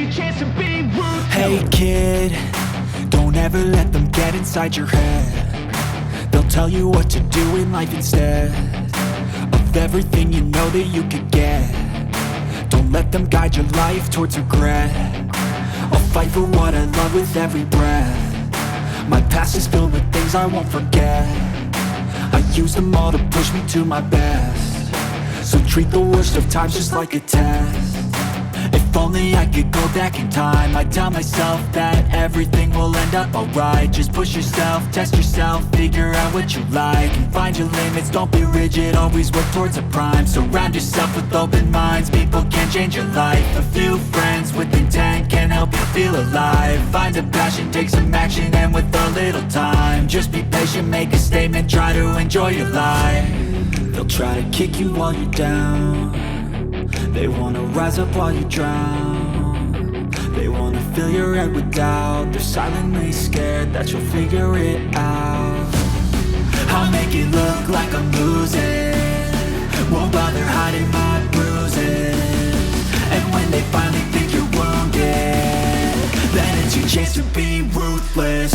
your chance to be ruthless. Hey kid, don't ever let them get inside your head. They'll tell you what to do in life instead of everything you know that you could get. Don't let them guide your life towards regret. I'll fight for what I love with every breath. My past is filled with things I won't forget. I use them all to push me to my best. So treat the worst of times just like a test. If only I could go back in time, I'd tell myself that everything will end up alright. Just push yourself, test yourself, figure out what you like, and find your limits, don't be rigid, always work towards a prime. Surround yourself with open minds, people can change your life. A few friends with intent can help you feel alive. Find a passion, take some action, and with a little time, just be patient, make a statement, try to enjoy your life. They'll try to kick you while you're down. They wanna rise up while you drown. They wanna fill your head with doubt. They're silently scared that you'll figure it out. I'll make it look like I'm losing, won't bother hiding my bruises. And when they finally think you're wounded, then it's your chance to be ruthless.